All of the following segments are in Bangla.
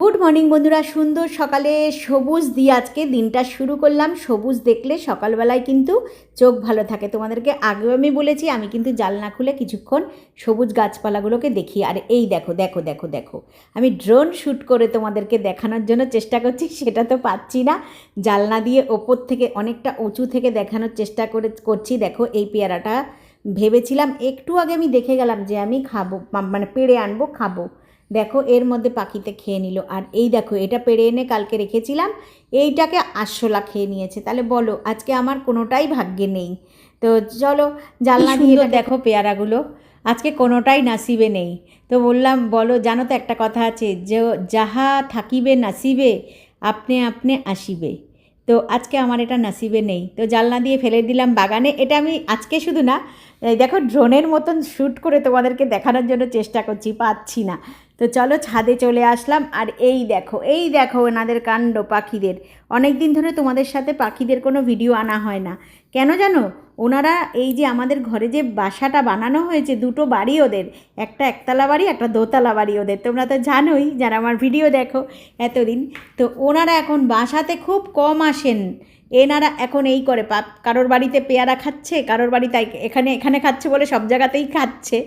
গুড মর্নিং বন্ধুরা, সুন্দর সকালে সবুজ দিয়ে আজকে দিনটা শুরু করলাম। সবুজ দেখলে সকালবেলায় কিন্তু চোখ ভালো থাকে। তোমাদেরকে আগেও আমি বলেছি, আমি কিন্তু জানলা খুলে কিছুক্ষণ সবুজ গাছপালাগুলোকে দেখি। আর এই দেখো দেখো দেখো দেখো, আমি ড্রোন শ্যুট করে তোমাদেরকে দেখানোর জন্য চেষ্টা করছি, সেটা তো পাচ্ছি না। জানলা দিয়ে ওপর থেকে অনেকটা উঁচু থেকে দেখানোর চেষ্টা করছি। দেখো এই পেয়ারাটা ভেবেছিলাম, একটু আগে আমি দেখে গেলাম যে আমি খাবো, মানে পেড়ে আনবো খাবো। দেখো এর মধ্যে পাখিতে খেয়ে নিল। আর এই দেখো, এটা পেড়ে এনে কালকে রেখেছিলাম, এইটাকে আরশোলা খেয়ে নিয়েছে। তাহলে বলো, আজকে আমার কোনোটাই ভাগ্যে নেই। তো চলো, জানলা দিয়ে দেখো পেয়ারাগুলো, আজকে কোনোটাই নাসিবে নেই। তো বললাম, বলো, জানো তো একটা কথা আছে যে যাহা থাকিবে নাসিবে আপনি আপনি আসিবে। তো আজকে আমার এটা নাসিবে নেই, তো জানলা দিয়ে ফেলে দিলাম বাগানে। এটা আমি আজকে শুধু না, দেখো ড্রোনের মতন শ্যুট করে তোমাদেরকে দেখানোর জন্য চেষ্টা করছি, পাচ্ছি না। তো চলো, ছাদে চলে আসলাম। আর এই দেখো এই দেখো ওনাদের কাণ্ড, পাখিদের। অনেক দিন ধরে তোমাদের সাথে পাখিদের কোনো ভিডিও আনা হয় না, কেন জানো? ওনারা এই যে আমাদের ঘরে যে বাসাটা বানানো হয়েছে, দুটো বাড়ি ওদের, একটা একতলা বাড়ি, একটা দোতলা বাড়ি ওদের, তোমরা তো জানোই যারা আমার ভিডিও দেখো এতদিন। তো ওনারা এখন বাসাতে খুব কম আসেন। এনারা এখন এই করে, কারোর বাড়িতে পেয়ারা খাচ্ছে, কারোর বাড়িতে এখানে এখানে খাচ্ছে বলে সব জায়গাতেই খাচ্ছে।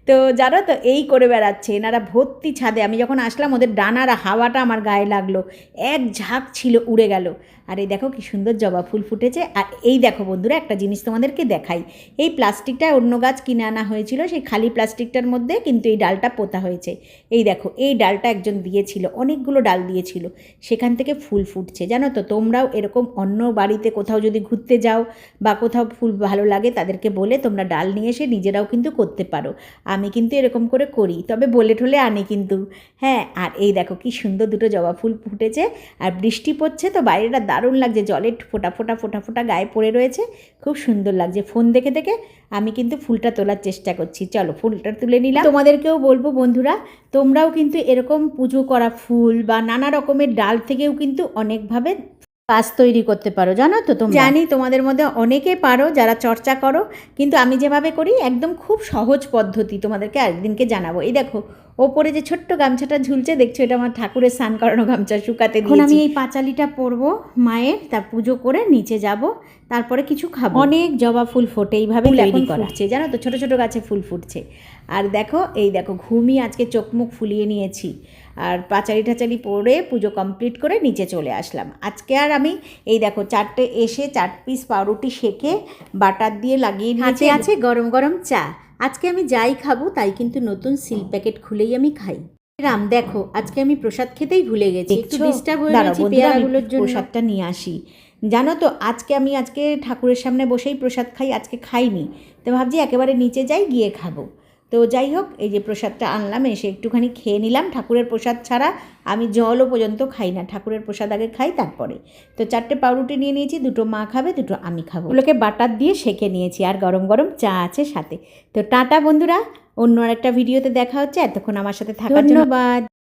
তো জানো তো, এই করে বেড়াচ্ছে এনারা ভর্তি ছাদে। আমি যখন আসলাম, ওদের ডানার হাওয়াটা আমার গায়ে লাগলো, এক ঝাঁক ছিল, উড়ে গেল। আর এই দেখো কি সুন্দর জবা ফুল ফুটেছে। আর এই দেখো বন্ধুরা, একটা জিনিস তোমাদেরকে দেখাই। এই প্লাস্টিকটা অন্য গাছ কিনে আনা হয়েছিল, সেই খালি প্লাস্টিকটার মধ্যে কিন্তু এই ডালটা পোতা হয়েছে। এই দেখো, এই ডালটা একজন দিয়েছিল, অনেকগুলো ডাল দিয়েছিল, সেখান থেকে ফুল ফুটছে। জানো তো, তোমরাও এরকম অন্য বাড়িতে কোথাও যদি ঘুরতে যাও বা কোথাও ফুল ভালো লাগে, তাদেরকে বলে তোমরা ডাল নিয়ে এসে নিজেরাও কিন্তু করতে পারো। আমি কিন্তু এরকম করে করি, তবে বলে ঠলে আনি কিন্তু। হ্যাঁ, আর এই দেখো কি সুন্দর দুটো জবা ফুল ফুটেছে। আর বৃষ্টি পড়ছে তো, বাইরেটা দারুণ লাগছে, জলের ফোঁটা ফোঁটা ফোঁটা ফোঁটা গায়ে পড়ে রয়েছে, খুব সুন্দর লাগছে। ফোন দেখে দেখে আমি কিন্তু ফুলটা তোলার চেষ্টা করছি। চলো, ফুলটা তুলে নিলাম। তোমাদেরকেও বলবো বন্ধুরা, তোমরাও কিন্তু এরকম পুজো করা ফুল বা নানা রকমের ডাল থেকেও কিন্তু অনেকভাবে গাছ তৈরি করতে পারো, জানো তো? তোমরা, জানি তোমাদের মধ্যে অনেকে পারো যারা চর্চা করো, কিন্তু আমি যেভাবে করি একদম খুব সহজ পদ্ধতি, তোমাদেরকে একদিনকে জানাবো। এই দেখো, ওপরে যে ছোট্ট গামছাটা ঝুলছে দেখছো, এটা আমার ঠাকুরের স্নান করানো গামছা, শুকাতে দিয়েছি। আমি এই পাঁচালিটা পরবো মায়ের, তার পুজো করে নিচে যাব, তারপরে কিছু খাবো। অনেক জবা ফুল ফোটে এইভাবে তৈরি করা হচ্ছে, জানো তো, ছোটো ছোটো গাছে ফুল ফুটছে। আর দেখো, এই দেখো ঘুমিয়ে আজকে চোখ মুখ ফুলিয়ে নিয়েছি, আর পাঁচালি টাচালি পরে পুজো কমপ্লিট করে নিচে চলে আসলাম। আজকে আর আমি এই দেখো 4টে এসে 4 পিস পাউরুটি সেকে বাটার দিয়ে লাগিয়ে নিয়েছি, আছে গরম গরম চা। আজকে আমি যাই খাবো তাই কিন্তু নতুন সিল প্যাকেট খুলেই আমি খাই। রাম, দেখো আজকে আমি প্রসাদ খেতেই ভুলে গেছি, একটু ডিস্টার্ব হয়ে গেছি পেয়ারাগুলোর জন্য। প্রসাদটা নিয়ে আসি, জানো তো, আজকে ঠাকুরের সামনে বসেই প্রসাদ খাই, আজকে খাইনি। তো ভাবছি একেবারে নিচে যাই, গিয়ে খাবো। তো যাই হোক, এই যে প্রসাদটা আনলাম, এসে একটুখানি খেয়ে নিলাম। ঠাকুরের প্রসাদ ছাড়া আমি জলও পর্যন্ত খাই না, ঠাকুরের প্রসাদ আগে খাই তারপরে। তো 4টে পাউরুটি নিয়ে নিয়েছি, 2টো মা খাবে, 2টো আমি খাবো। ওগুলোকে বাটার দিয়ে সেঁকে নিয়েছি, আর গরম গরম চা আছে সাথে। তো টাটা বন্ধুরা, অন্য আরেকটা ভিডিওতে দেখা হচ্ছে। এতক্ষণ আমার সাথে থাকার জন্য ধন্যবাদ।